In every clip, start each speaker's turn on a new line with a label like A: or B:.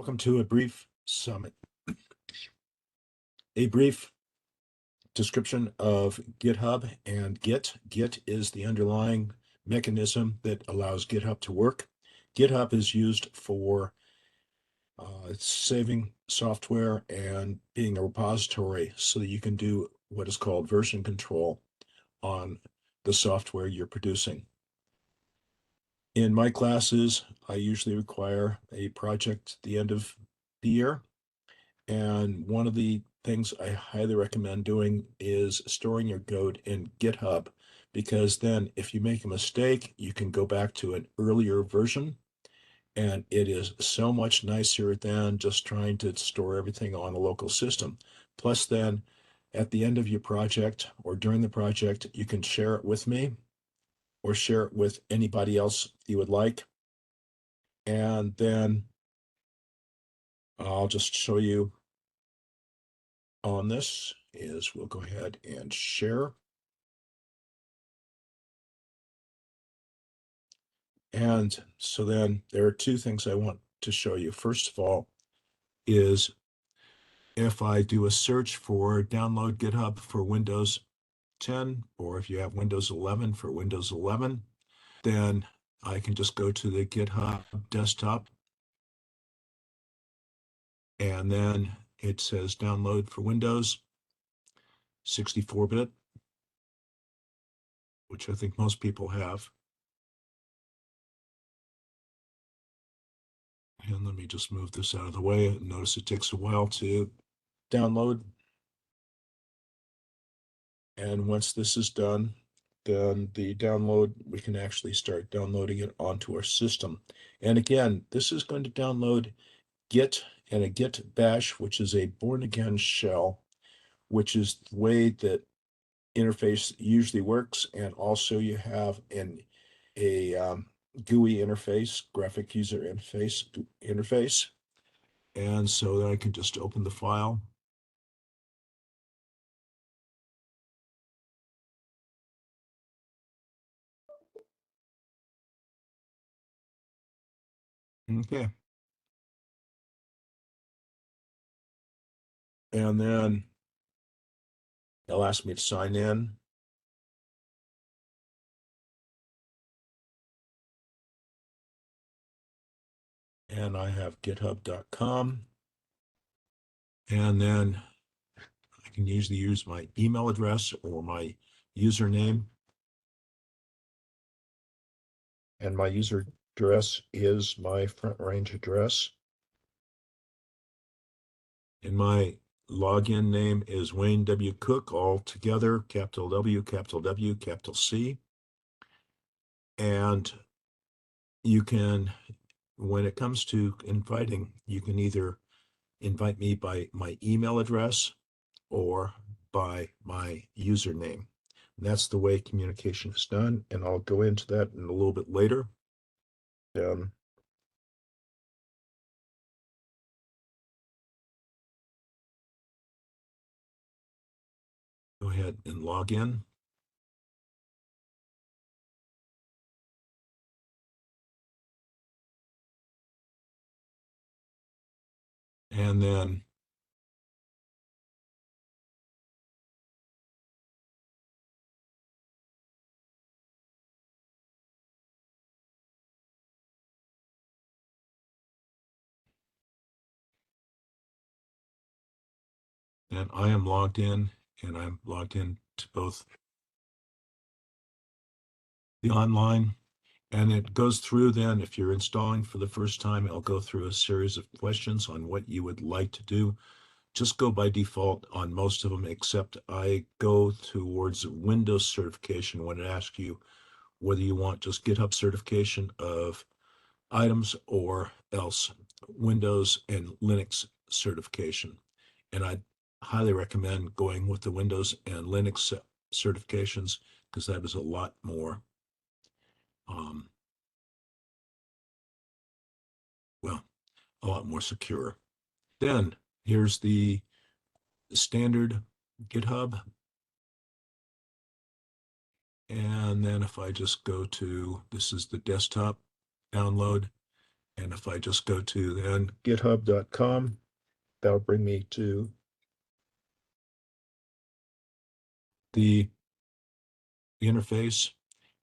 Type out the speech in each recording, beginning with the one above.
A: Welcome to a brief summit. A brief description of GitHub and Git. Git is the underlying mechanism that allows GitHub to work. GitHub is used for saving software and being a repository so that you can do what is called version control on the software you're producing. In my classes, I usually require a project at the end of the year. And one of the things I highly recommend doing is storing your code in GitHub, because then if you make a mistake, you can go back to an earlier version. And it is so much nicer than just trying to store everything on a local system. Plus, then at the end of your project or during the project, you can share it with me or share it with anybody else you would like. And then I'll just show you on this is we'll go ahead and share. And so then there are two things I want to show you. First of all is if I do a search for download GitHub for Windows 10, or if you have Windows 11 for Windows 11, then I can just go to the GitHub desktop, and then it says download for Windows 64-bit, which I think most people have. And let me just move this out of the way. Notice it takes a while to download. And once this is done, then the download, we can actually start downloading it onto our system. And again, this is going to download Git and a Git bash, which is a born-again shell, which is the way that interface usually works. And also you have a GUI interface, graphic user interface. And so then I can just open the file. Okay. And then they'll ask me to sign in. And I have github.com. And then I can usually use my email address or my username. And my user address is my front range address. And my login name is Wayne W. Cook, all together, capital W, capital C. And you can, when it comes to inviting, you can either invite me by my email address or by my username. And that's the way communication is done. And I'll go into that in a little bit later. Go ahead and log in. And then I am logged in, and I'm logged in to both the online, and it goes through then, if you're installing for the first time, it'll go through a series of questions on what you would like to do. Just go by default on most of them, except I go towards Windows certification when it asks you whether you want just GitHub certification of items or else Windows and Linux certification. And I highly recommend going with the Windows and Linux certifications, because that is a lot more, well, a lot more secure. Then here's the standard GitHub. And then if I just go to, this is the desktop download, And if I just go to then github.com, that'll bring me to the interface,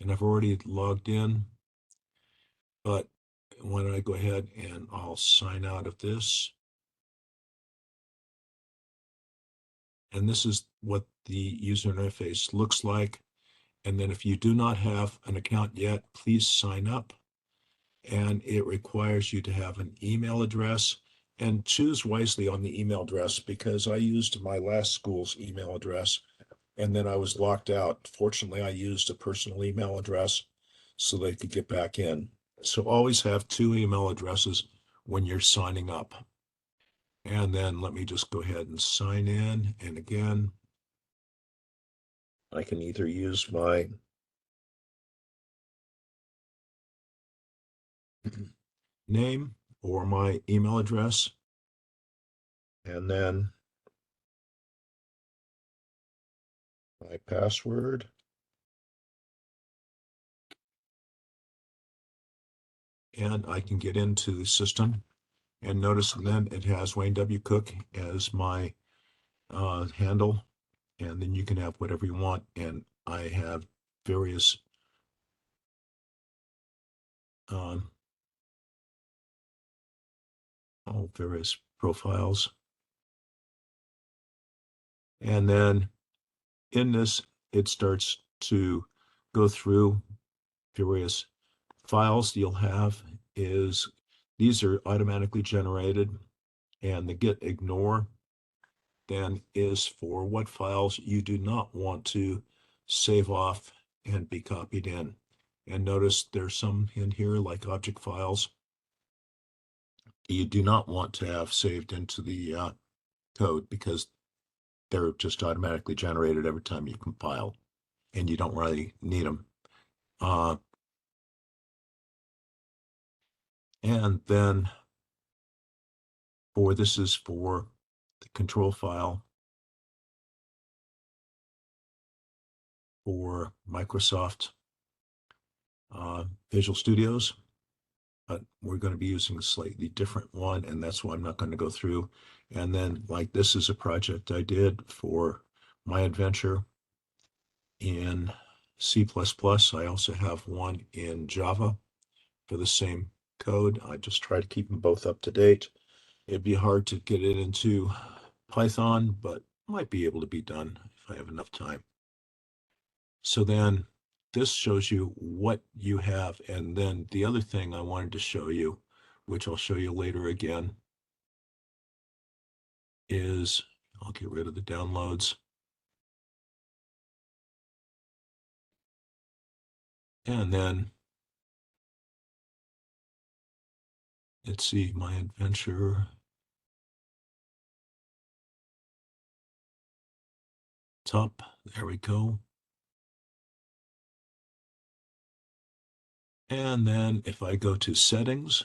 A: and I've already logged in, but why don't I go ahead and I'll sign out of this. And this is what the user interface looks like. And then if you do not have an account yet, please sign up. And it requires you to have an email address, and choose wisely on the email address, because I used my last school's email address and then I was locked out. Fortunately, I used a personal email address so they could get back in. So always have two email addresses when you're signing up. And then let me just go ahead and sign in. And again, I can either use my name or my email address. And then my password. And I can get into the system. And notice then it has Wayne W. Cook as my handle. And then you can have whatever you want. And I have various um, various profiles. And then in this, it starts to go through various files you'll have. Is these are automatically generated, and the git ignore then is for what files you do not want to save off and be copied in. And notice there's some in here like object files you do not want to have saved into the code, because they're just automatically generated every time you compile, and you don't really need them. And then this is for the control file for Microsoft Visual Studios, but we're going to be using a slightly different one, and that's why I'm not going to go through. And then like this is a project I did for my adventure in C++. I also have one in Java for the same code. I just try to keep them both up to date. It'd be hard to get it into Python, but might be able to be done if I have enough time. So then this shows you what you have. And then the other thing I wanted to show you, which I'll show you later again, is I'll get rid of the downloads. And then let's see, my adventure top. There we go. And then if I go to settings,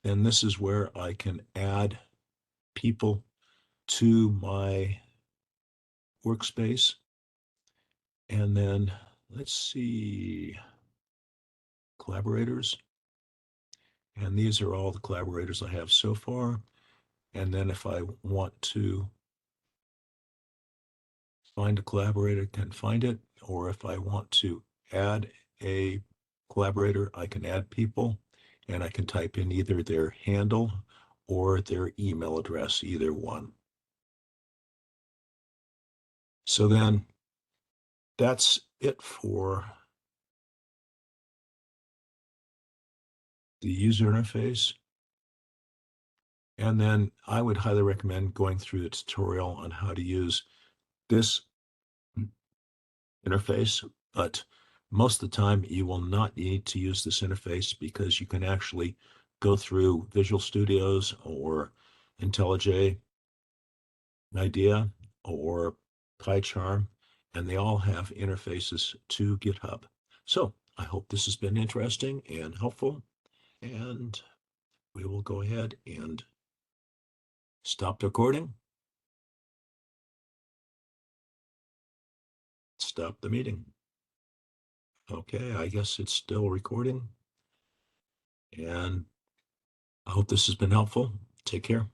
A: then this is where I can add people to my workspace. And then let's see, collaborators. And these are all the collaborators I have so far. And then if I want to find a collaborator, I can find it. Or if I want to add a collaborator, I can add people, and I can type in either their handle or their email address, either one. So then that's it for the user interface. And then I would highly recommend going through the tutorial on how to use this interface, but most of the time you will not need to use this interface, because you can actually go through Visual Studios or IntelliJ IDEA or PyCharm, and they all have interfaces to GitHub. So I hope this has been interesting and helpful, and we will go ahead and stop the recording, stop the meeting. Okay, I guess it's still recording. And I hope this has been helpful. Take care.